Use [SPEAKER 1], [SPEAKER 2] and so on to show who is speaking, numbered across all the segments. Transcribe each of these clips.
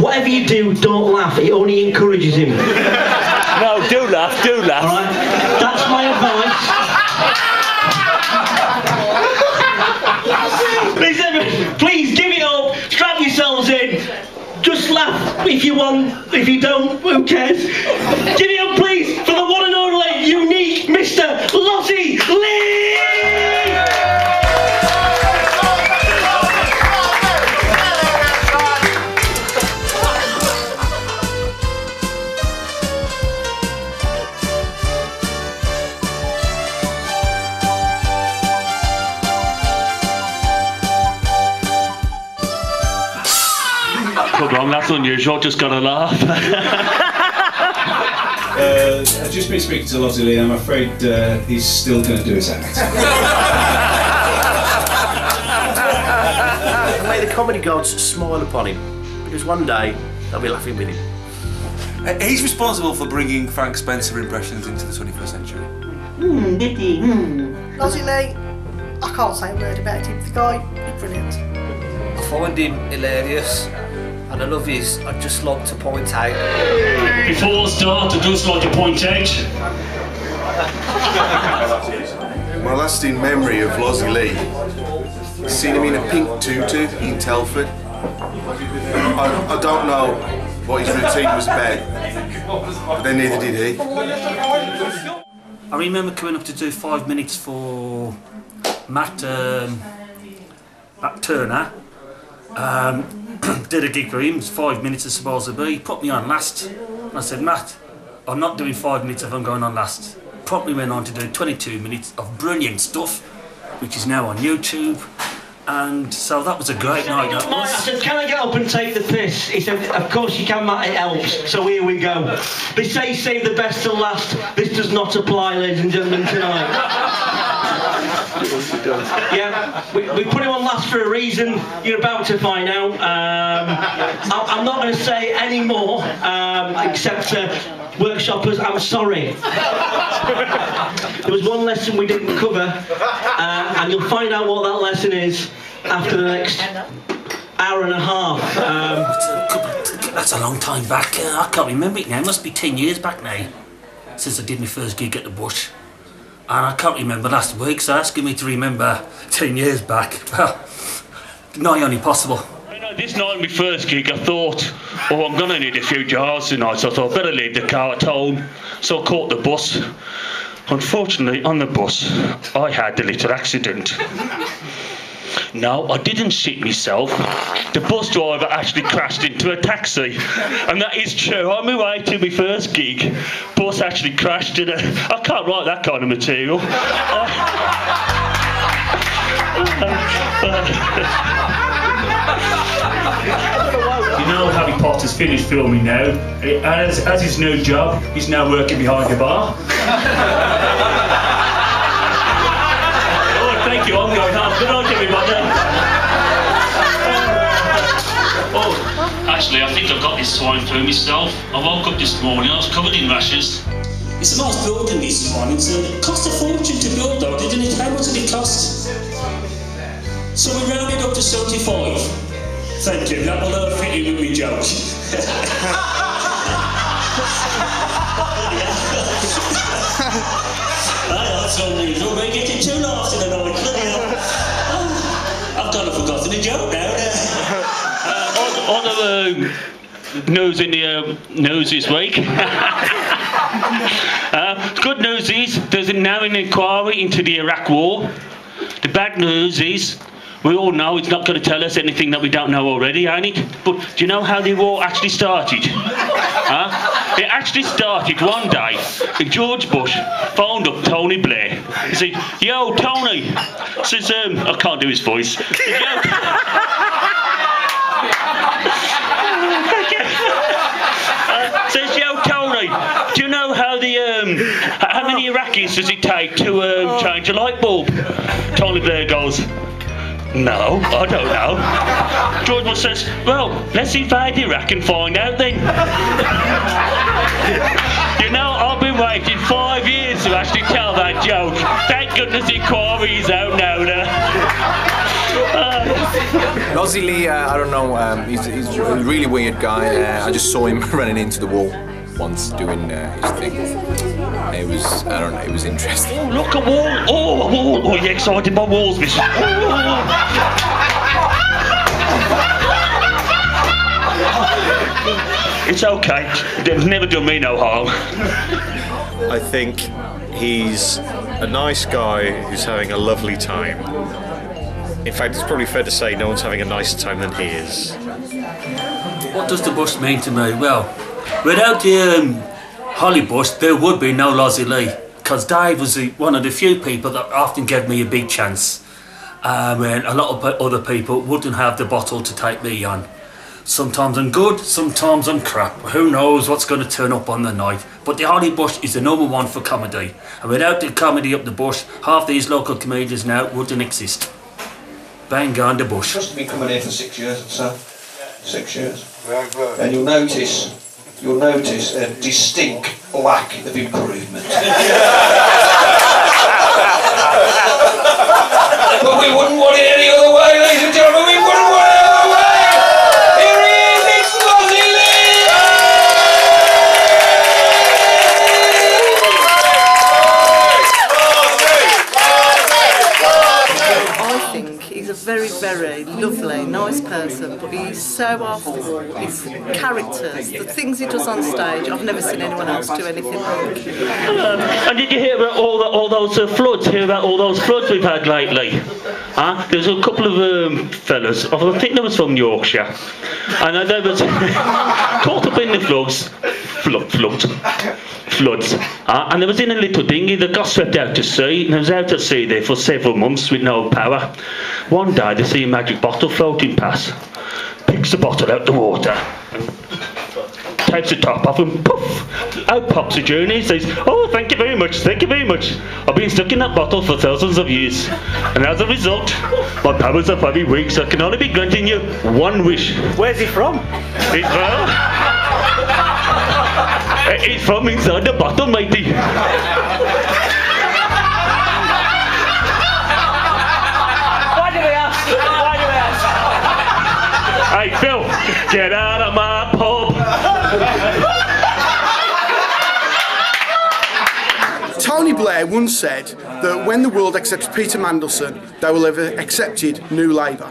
[SPEAKER 1] whatever you do, don't laugh. It only encourages him.
[SPEAKER 2] No, do laugh, do laugh.
[SPEAKER 1] All right? That's my advice. Listen, please give it up. Strap yourselves in. Just laugh if you want. If you don't, who cares? Give it up, please, for the one and only unique Mr. Lozi Lee!
[SPEAKER 2] Come on, that's unusual, just gotta laugh.
[SPEAKER 3] I've just been speaking to Lozi Lee, I'm afraid he's still going to do his act.
[SPEAKER 4] May the comedy gods smile upon him, because one day they'll be laughing with him.
[SPEAKER 5] He's responsible for bringing Frank Spencer impressions into the 21st century.
[SPEAKER 6] Lozi Lee, I can't say a word about him. The guy, he's brilliant.
[SPEAKER 7] I find him hilarious, and I love his. I'd just like to point out.
[SPEAKER 2] Before I start, I'd just like to point out.
[SPEAKER 8] My lasting memory of Lozi Lee is seeing him in a pink tutu in Telford. I don't know what his routine was about, but then neither did he.
[SPEAKER 4] I remember coming up to do 5 minutes for Matt Turner. Did a gig for him, it was 5 minutes as supposed to be. He put me on last. And I said, Matt, I'm not doing 5 minutes if I'm going on last. Promptly went on to do 22 minutes of brilliant stuff, which is now on YouTube. And so that was a great night.
[SPEAKER 1] I said, can I get up and take the piss? He said, of course you can, Matt, it helps. So here we go. They say save the best till last. This does not apply, ladies and gentlemen, tonight. Yeah, we put him on last for a reason. You're about to find out. I'm not going to say any more, except workshoppers, I'm sorry. There was one lesson we didn't cover, and you'll find out what that lesson is after the next hour and a half.
[SPEAKER 4] That's a long time back. I can't remember it now. It must be 10 years back now since I did my first gig at the Bush. And I can't remember last week, so asking me to remember 10 years back, well, nigh only possible.
[SPEAKER 2] You know, this night, my first gig, I thought, oh, I'm going to need a few jars tonight, so I thought I'd better leave the car at home. So I caught the bus. Unfortunately, on the bus, I had a little accident. No, I didn't shit myself. The bus driver actually crashed into a taxi. And that is true. On my way to my first gig, bus actually crashed in a... I can't write that kind of material. You know Harry Potter's finished filming now. As his new job, he's now working behind the bar. Thank you, I'm going home. Good night, everybody. Oh, actually, I think I've got this swine flu myself. I woke up this morning, I was covered in rashes. It's a nice building this morning, so it cost a fortune to build though, didn't it? How much did it cost? So we rounded up to 75. Thank you, that will fit in with me joke. That's unusual, we're getting two laughs in the night. I've kind of forgotten the joke now. On the news in the news this week. Good news is there's now an inquiry into the Iraq War. The bad news is we all know it's not going to tell us anything that we don't know already, ain't it? But do you know how the war actually started? It actually started one day. George Bush phoned up Tony Blair. He said, yo, Tony. Says, I can't do his voice. Says, yo, Tony, do you know how how many Iraqis does it take to change a light bulb? Tony Blair goes, no, I don't know. George Bush says, well, let's invade Iraq and find out then. You know, I've been waiting 5 years to actually tell that joke. Thank goodness the inquiry is out now.
[SPEAKER 9] Lozi Lee, I don't know, he's a really weird guy. I just saw him running into the wall once doing his thing. It was, I don't know, it was interesting.
[SPEAKER 2] Oh, look, a wall! Oh, a wall! Oh, you're excited by walls, miss. It's okay. They've never done me no harm.
[SPEAKER 10] I think he's a nice guy who's having a lovely time. In fact, it's probably fair to say no one's having a nicer time than he is.
[SPEAKER 4] What does the bush mean to me? Well, without the Holly bush, there would be no Lozi Lee, because Dave was one of the few people that often gave me a big chance, when a lot of other people wouldn't have the bottle to take me on. Sometimes I'm good, sometimes I'm crap. Who knows what's going to turn up on the night? But the Holly Bush is the #1 for comedy. And without the comedy up the bush, half these local comedians now wouldn't exist. Bang on the bush.
[SPEAKER 11] Just been coming here for 6 years or so. 6 years. And you'll notice a distinct lack of improvement. But we wouldn't want it any other way, ladies and gentlemen. We wouldn't want it any other way. Here he is, it's Lozi Lee.
[SPEAKER 12] I think he's a very, very lovely, nice person, but he's so off his characters, the things he does on stage. I've never seen anyone else do anything like.
[SPEAKER 2] And did you hear about all those floods? Hear about all those floods we've had lately? There's a couple of fellas, I think they was from Yorkshire, and they was caught up in the floods, and they was in a little dinghy that got swept out to sea, and they was out at sea there for several months with no power. One day they see a magic bottle floating past, picks the bottle out the water, takes the top off and poof, out pops a journey. He says, "Oh, thank you very much, thank you very much. I've been stuck in that bottle for thousands of years, and as a result, my powers are very weak, so I can only be granting you one wish."
[SPEAKER 1] Where's he from?
[SPEAKER 2] It's from inside the bottle, matey.
[SPEAKER 1] Why do we ask?
[SPEAKER 2] Hey, Phil, get out of my pub.
[SPEAKER 13] Tony Blair once said that when the world accepts Peter Mandelson, they will have accepted New Labour.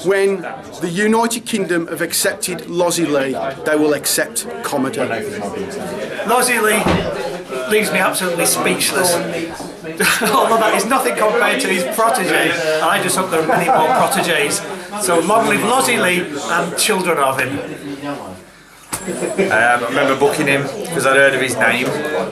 [SPEAKER 13] When the United Kingdom have accepted Lozi Lee, they will accept comedy.
[SPEAKER 14] Lozi Lee leaves me absolutely speechless. Although that is nothing compared to his protege, and I just hope there are many more proteges. So long live Lozi Lee and children of him.
[SPEAKER 15] I remember booking him because I'd heard of his name,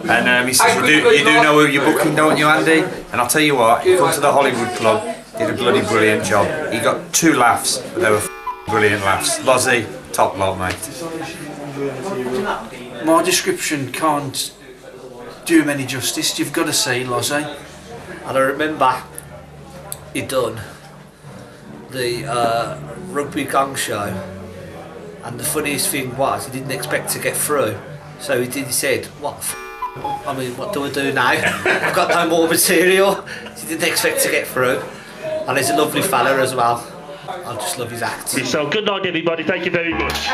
[SPEAKER 15] and he says, you do know who you're booking, don't you, Andy? And I'll tell you what, he come to the Hollywood Club, did a bloody brilliant job. He got 2 laughs, but they were brilliant laughs. Lozi, top lot, mate.
[SPEAKER 16] My description can't do him any justice. You've got to see Lozi.
[SPEAKER 7] And I remember he'd done the rugby gong show, and the funniest thing was he didn't expect to get through, so he said, what do I do now? I've got no more material. He didn't expect to get through, and he's a lovely fella as well. I just love his act.
[SPEAKER 2] So good night everybody, thank you very much.